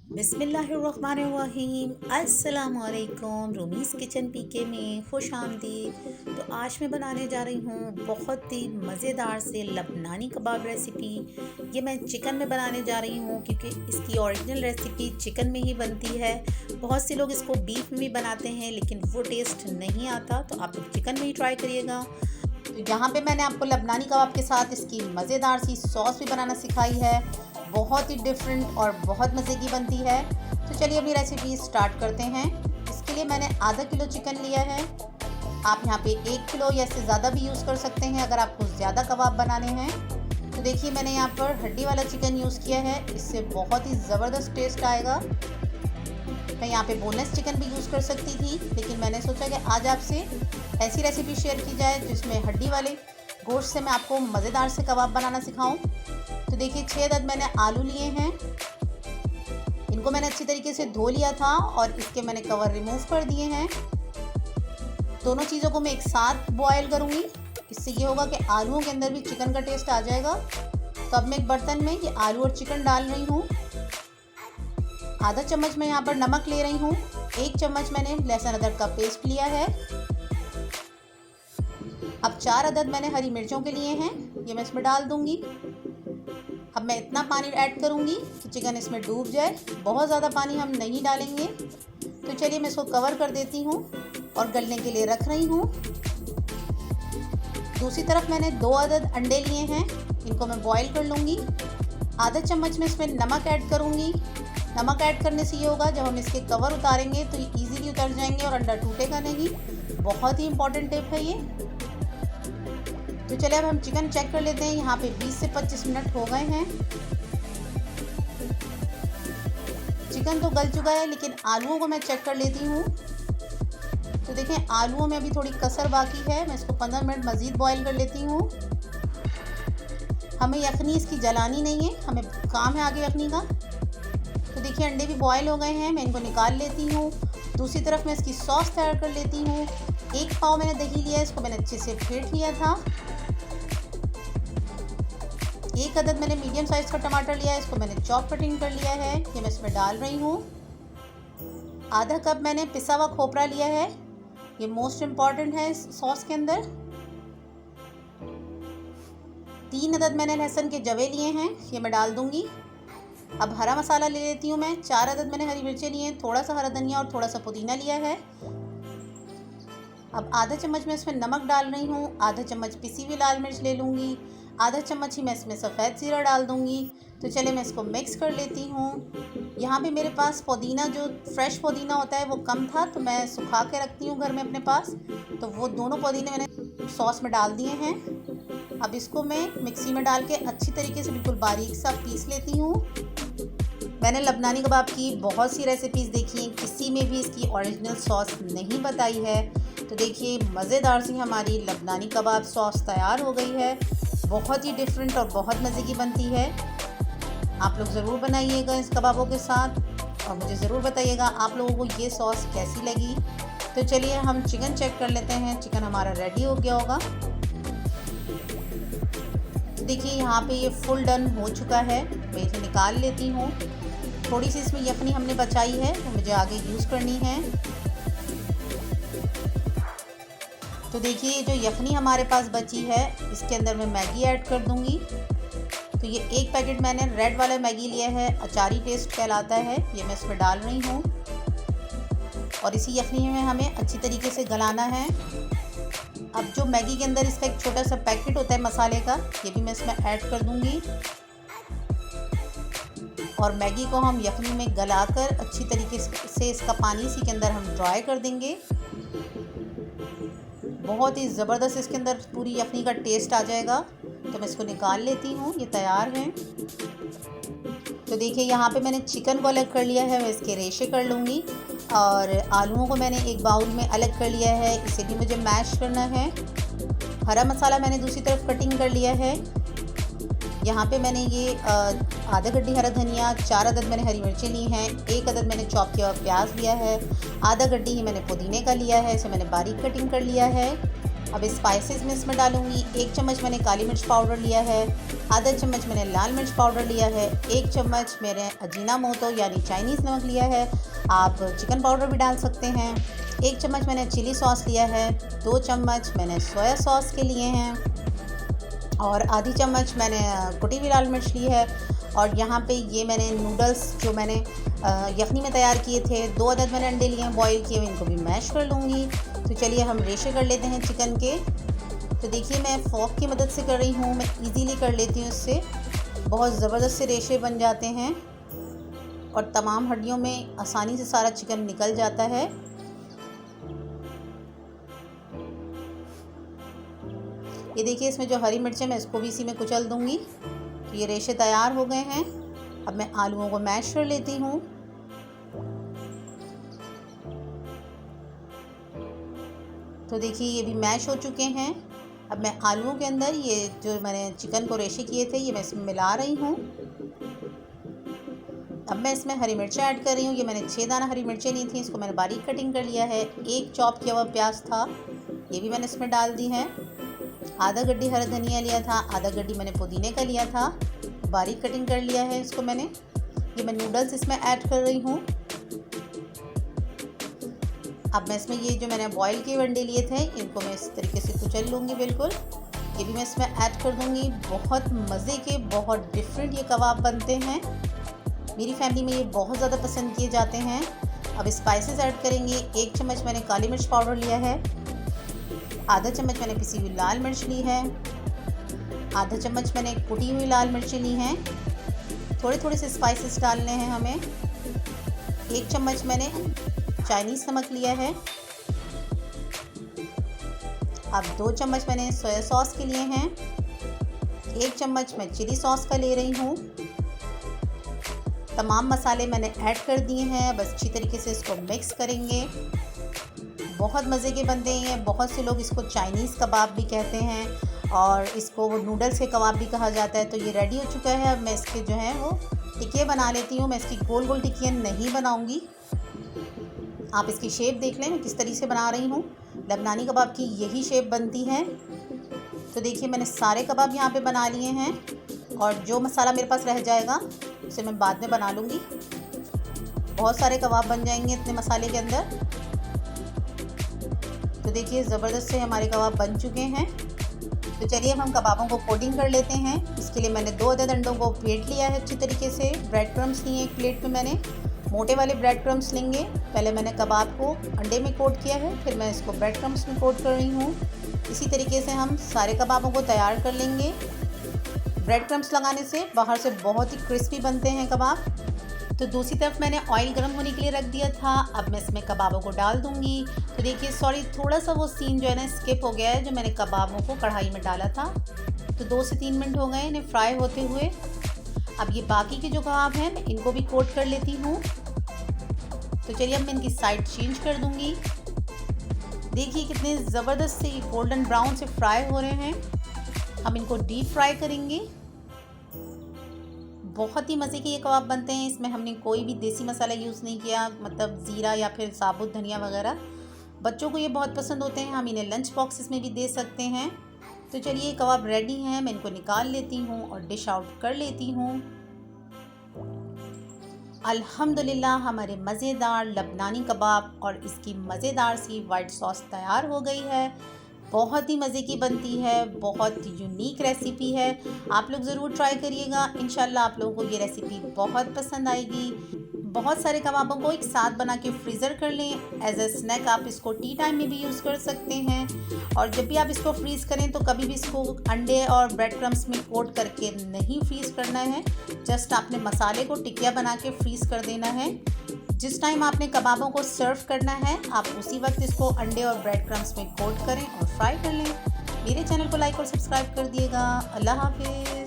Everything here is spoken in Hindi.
बिस्मिल्लाहिर्रहमानिर्रहीम अस्सलामुअलैकुम रूमीज़ किचन पीके में खुश आमदीद। तो आज मैं बनाने जा रही हूँ बहुत ही मज़ेदार से लबनानी कबाब रेसिपी। ये मैं चिकन में बनाने जा रही हूँ क्योंकि इसकी ओरिजिनल रेसिपी चिकन में ही बनती है। बहुत से लोग इसको बीफ में भी बनाते हैं लेकिन वो टेस्ट नहीं आता, तो आप लोग चिकन में ही ट्राई करिएगा। तो यहाँ पे मैंने आपको लबनानी कबाब के साथ इसकी मज़ेदार सी सॉस भी बनाना सिखाई है। बहुत ही डिफरेंट और बहुत मज़े की बनती है। तो चलिए अपनी रेसिपी स्टार्ट करते हैं। इसके लिए मैंने आधा किलो चिकन लिया है। आप यहाँ पे 1 किलो या इससे ज़्यादा भी यूज़ कर सकते हैं अगर आपको ज़्यादा कबाब बनाने हैं। तो देखिए मैंने यहाँ पर हड्डी वाला चिकन यूज़ किया है, इससे बहुत ही ज़बरदस्त टेस्ट आएगा। मैं यहाँ पे बोनलेस चिकन भी यूज़ कर सकती थी, लेकिन मैंने सोचा कि आज आपसे ऐसी रेसिपी शेयर की जाए जिसमें हड्डी वाले गोश्त से मैं आपको मज़ेदार से कबाब बनाना सिखाऊं। तो देखिए 6 अदद मैंने आलू लिए हैं। इनको मैंने अच्छी तरीके से धो लिया था और इसके मैंने कवर रिमूव कर दिए हैं। दोनों चीज़ों को मैं एक साथ बॉयल करूँगी। इससे ये होगा कि आलूओं के अंदर भी चिकन का टेस्ट आ जाएगा। तो अब मैं एक बर्तन में ये आलू और चिकन डाल रही हूँ। आधा चम्मच मैं यहाँ पर नमक ले रही हूँ। 1 चम्मच मैंने लहसुन अदरक का पेस्ट लिया है। अब 4 अदद मैंने हरी मिर्चों के लिए हैं, ये मैं इसमें डाल दूँगी। अब मैं इतना पानी ऐड करूँगी कि चिकन इसमें डूब जाए। बहुत ज़्यादा पानी हम नहीं डालेंगे। तो चलिए मैं इसको कवर कर देती हूँ और गलने के लिए रख रही हूँ। दूसरी तरफ मैंने 2 अदद अंडे लिए हैं, इनको मैं बॉईल कर लूँगी। आधा चम्मच में इसमें नमक ऐड करूँगी। नमक ऐड करने से ये होगा जब हम इसके कवर उतारेंगे तो ये ईज़िली उतर जाएंगे और अंडा टूटेगा नहीं। बहुत ही इंपॉर्टेंट टिप है ये। तो चलिए अब हम चिकन चेक कर लेते हैं। यहाँ पे 20 से 25 मिनट हो गए हैं। चिकन तो गल चुका है, लेकिन आलूओं को मैं चेक कर लेती हूँ। तो देखें आलूओं में अभी थोड़ी कसर बाकी है। मैं इसको 15 मिनट मज़ीद बॉईल कर लेती हूँ। हमें यखनी इसकी जलानी नहीं है, हमें काम है आगे यखनी का। तो देखिए अंडे भी बॉयल हो गए हैं, मैं इनको निकाल लेती हूँ। दूसरी तरफ मैं इसकी सॉस तैयार कर लेती हूँ। 1 पाव मैंने दही लिया है, इसको मैंने अच्छे से फेंट लिया था। 1 अदद मैंने मीडियम साइज़ का टमाटर लिया है, इसको मैंने चॉप कटिंग कर लिया है, ये मैं इसमें डाल रही हूँ। आधा कप मैंने पिसा हुआ खोपरा लिया है, ये मोस्ट इम्पॉर्टेंट है इस सॉस के अंदर। 3 अदद मैंने लहसुन के जवे लिए हैं, ये मैं डाल दूँगी। अब हरा मसाला ले लेती हूँ मैं। 4 अदद मैंने हरी मिर्चें लिए हैं, थोड़ा सा हरा धनिया और थोड़ा सा पुदीना लिया है। अब आधा चम्मच मैं इसमें नमक डाल रही हूँ। आधा चम्मच पिसी हुई लाल मिर्च ले लूँगी। आधा चम्मच ही मैं इसमें सफ़ेद ज़ीरा डाल दूँगी। तो चलिए मैं इसको मिक्स कर लेती हूँ। यहाँ पे मेरे पास पुदीना जो फ्रेश पुदीना होता है वो कम था, तो मैं सुखा के रखती हूँ घर में अपने पास। तो वो दोनों पुदीने मैंने सॉस में डाल दिए हैं। अब इसको मैं मिक्सी में डाल के अच्छी तरीके से बिल्कुल बारीक सा पीस लेती हूँ। मैंने लबनानी कबाब की बहुत सी रेसिपीज़ देखी हैं, किसी में भी इसकी ओरिजिनल सॉस नहीं बताई है। तो देखिए मज़ेदार सी हमारी लबनानी कबाब सॉस तैयार हो गई है। बहुत ही डिफरेंट और बहुत मज़े की बनती है। आप लोग ज़रूर बनाइएगा इस कबाबों के साथ और मुझे ज़रूर बताइएगा आप लोगों को ये सॉस कैसी लगी। तो चलिए हम चिकन चेक कर लेते हैं। चिकन हमारा रेडी हो गया होगा। देखिए यहाँ पे ये फुल डन हो चुका है, मैं इसे निकाल लेती हूँ। थोड़ी सी इसमें यखनी हमने बचाई है, वो मुझे आगे यूज़ करनी है। तो देखिए ये जो यखनी हमारे पास बची है इसके अंदर मैं मैगी ऐड कर दूंगी। तो ये 1 पैकेट मैंने रेड वाला मैगी लिया है, अचारी टेस्ट कहलाता है, ये मैं इसमें डाल रही हूँ। और इसी यखनी में हमें अच्छी तरीके से गलाना है। अब जो मैगी के अंदर इसका एक छोटा सा पैकेट होता है मसाले का, ये भी मैं इसमें ऐड कर दूंगी। और मैगी को हम यखनी में गलाकर अच्छी तरीके से इसका पानी इसी के अंदर हम ड्राई कर देंगे। बहुत ही ज़बरदस्त इसके अंदर पूरी यखनी का टेस्ट आ जाएगा। तो मैं इसको निकाल लेती हूँ, ये तैयार है। तो देखिए यहाँ पे मैंने चिकन को अलग कर लिया है, मैं इसके रेशे कर लूँगी। और आलूओं को मैंने एक बाउल में अलग कर लिया है, इसे भी मुझे मैश करना है। हरा मसाला मैंने दूसरी तरफ कटिंग कर लिया है। यहाँ पे मैंने ये आधा गड्डी हरा धनिया, 4 अदद मैंने हरी मिर्चें ली हैं, 1 अदद मैंने चॉप किया हुआ प्याज लिया है, आधा गड्डी ही मैंने पुदीने का लिया है, इसे मैंने बारीक कटिंग कर लिया है। अब स्पाइसेस में इसमें डालूँगी 1 चम्मच मैंने काली मिर्च पाउडर लिया है, आधा चम्मच मैंने लाल मिर्च पाउडर लिया है, 1 चम्मच मैंने अजीनामोटो यानी चाइनीज़ नमक लिया है, आप चिकन पाउडर भी डाल सकते हैं, 1 चम्मच मैंने चिली सॉस लिया है, 2 चम्मच मैंने सोया सॉस के लिए हैं और आधी चम्मच मैंने कुटी हुई लाल मिर्च ली है। और यहाँ पे ये मैंने नूडल्स जो मैंने यखनी में तैयार किए थे, 2 अदद मैंने अंडे लिए हैं बॉईल किए हुए, इनको भी मैश कर लूँगी। तो चलिए हम रेशे कर लेते हैं चिकन के। तो देखिए मैं फ़ोर्क की मदद से कर रही हूँ, मैं इजीली कर लेती हूँ, इससे बहुत ज़बरदस्त से रेशे बन जाते हैं और तमाम हड्डियों में आसानी से सारा चिकन निकल जाता है। ये देखिए इसमें जो हरी मिर्च है मैं इसको भी इसी में कुचल दूँगी। तो ये रेशे तैयार हो गए हैं। अब मैं आलूओं को मैश कर लेती हूँ। तो देखिए ये भी मैश हो चुके हैं। अब मैं आलूओं के अंदर ये जो मैंने चिकन को रेशे किए थे ये मैं इसमें मिला रही हूँ। अब मैं इसमें हरी मिर्चें ऐड कर रही हूँ। ये मैंने 6 दाना हरी मिर्चें ली थी, इसको मैंने बारीक कटिंग कर लिया है। 1 चॉप किया हुआ प्याज था, ये भी मैंने इसमें डाल दी है। आधा गड्डी हरा धनिया लिया था, आधा गड्डी मैंने पुदीने का लिया था, बारीक कटिंग कर लिया है इसको मैंने। ये मैं नूडल्स इसमें ऐड कर रही हूँ। अब मैं इसमें ये जो मैंने बॉईल किए अंडे लिए थे इनको मैं इस तरीके से कुचल लूँगी बिल्कुल। ये भी मैं इसमें ऐड कर दूँगी। बहुत मज़े के, बहुत डिफरेंट ये कबाब बनते हैं। मेरी फैमिली में ये बहुत ज़्यादा पसंद किए जाते हैं। अब स्पाइसेस ऐड करेंगे। 1 चम्मच मैंने काली मिर्च पाउडर लिया है, आधा चम्मच मैंने पिसी हुई लाल मिर्च ली है, आधा चम्मच मैंने कुटी हुई लाल मिर्चें ली हैं। थोड़े थोड़े से स्पाइसेस डालने हैं हमें। 1 चम्मच मैंने चाइनीज़ नमक लिया है। अब 2 चम्मच मैंने सोया सॉस के लिए हैं। 1 चम्मच मैं चिली सॉस का ले रही हूँ। तमाम मसाले मैंने ऐड कर दिए हैं। बस अच्छी तरीके से इसको मिक्स करेंगे। बहुत मज़े के बनते हैं। बहुत से लोग इसको चाइनीज़ कबाब भी कहते हैं और इसको वो नूडल्स के कबाब भी कहा जाता है। तो ये रेडी हो चुका है। अब मैं इसके जो है वो टिक्के बना लेती हूँ। मैं इसकी गोल गोल टिक्कियाँ नहीं बनाऊँगी, आप इसकी शेप देख लें मैं किस तरीके से बना रही हूँ। लबनानी कबाब की यही शेप बनती है। तो देखिए मैंने सारे कबाब यहाँ पे बना लिए हैं और जो मसाला मेरे पास रह जाएगा उसे मैं बाद में बना लूँगी। बहुत सारे कबाब बन जाएंगे इतने मसाले के अंदर। तो देखिए ज़बरदस्त से हमारे कबाब बन चुके हैं। तो चलिए अब हम कबाबों को कोटिंग कर लेते हैं। इसके लिए मैंने 2 अदद अंडों को फेंट लिया है अच्छी तरीके से। ब्रेड क्रम्स लिए एक प्लेट में मैंने, मोटे वाले ब्रेड क्रम्स लेंगे। पहले मैंने कबाब को अंडे में कोट किया है, फिर मैं इसको ब्रेड क्रम्स में कोट कर रही हूँ। इसी तरीके से हम सारे कबाबों को तैयार कर लेंगे। ब्रेड क्रम्स लगाने से बाहर से बहुत ही क्रिस्पी बनते हैं कबाब। तो दूसरी तरफ मैंने ऑयल गर्म होने के लिए रख दिया था। अब मैं इसमें कबाबों को डाल दूँगी। तो देखिए सॉरी थोड़ा सा वो सीन जो है ना स्किप हो गया है, जो मैंने कबाबों को कढ़ाई में डाला था। तो 2 से 3 मिनट हो गए इन्हें फ्राई होते हुए। अब ये बाकी के जो कबाब हैं मैं इनको भी कोट कर लेती हूँ। तो चलिए अब मैं इनकी साइड चेंज कर दूँगी। देखिए कितने ज़बरदस्त से गोल्डन ब्राउन से फ्राई हो रहे हैं। हम इनको डीप फ्राई करेंगे। बहुत ही मज़े के ये कबाब बनते हैं। इसमें हमने कोई भी देसी मसाला यूज़ नहीं किया, मतलब ज़ीरा या फिर साबुत धनिया वगैरह। बच्चों को ये बहुत पसंद होते हैं। हम इन्हें लंच बॉक्सेस में भी दे सकते हैं। तो चलिए कबाब रेडी हैं, मैं इनको निकाल लेती हूँ और डिश आउट कर लेती हूँ। अल्हम्दुलिल्लाह हमारे मज़ेदार लबनानी कबाब और इसकी मज़ेदार सी वाइट सॉस तैयार हो गई है। बहुत ही मज़े की बनती है, बहुत यूनिक रेसिपी है। आप लोग ज़रूर ट्राई करिएगा। इंशाल्लाह आप लोगों को ये रेसिपी बहुत पसंद आएगी। बहुत सारे कबाबों को एक साथ बना के फ्रीज़र कर लें। एज अ स्नैक आप इसको टी टाइम में भी यूज़ कर सकते हैं। और जब भी आप इसको फ्रीज़ करें तो कभी भी इसको अंडे और ब्रेड क्रम्स में कोट करके नहीं फ्रीज़ करना है। जस्ट आपने मसाले को टिकिया बना के फ्रीज़ कर देना है। जिस टाइम आपने कबाबों को सर्व करना है आप उसी वक्त इसको अंडे और ब्रेड क्रम्स में कोट करें और फ्राई कर लें। मेरे चैनल को लाइक और सब्सक्राइब कर दिएगा। अल्लाह हाफिज़।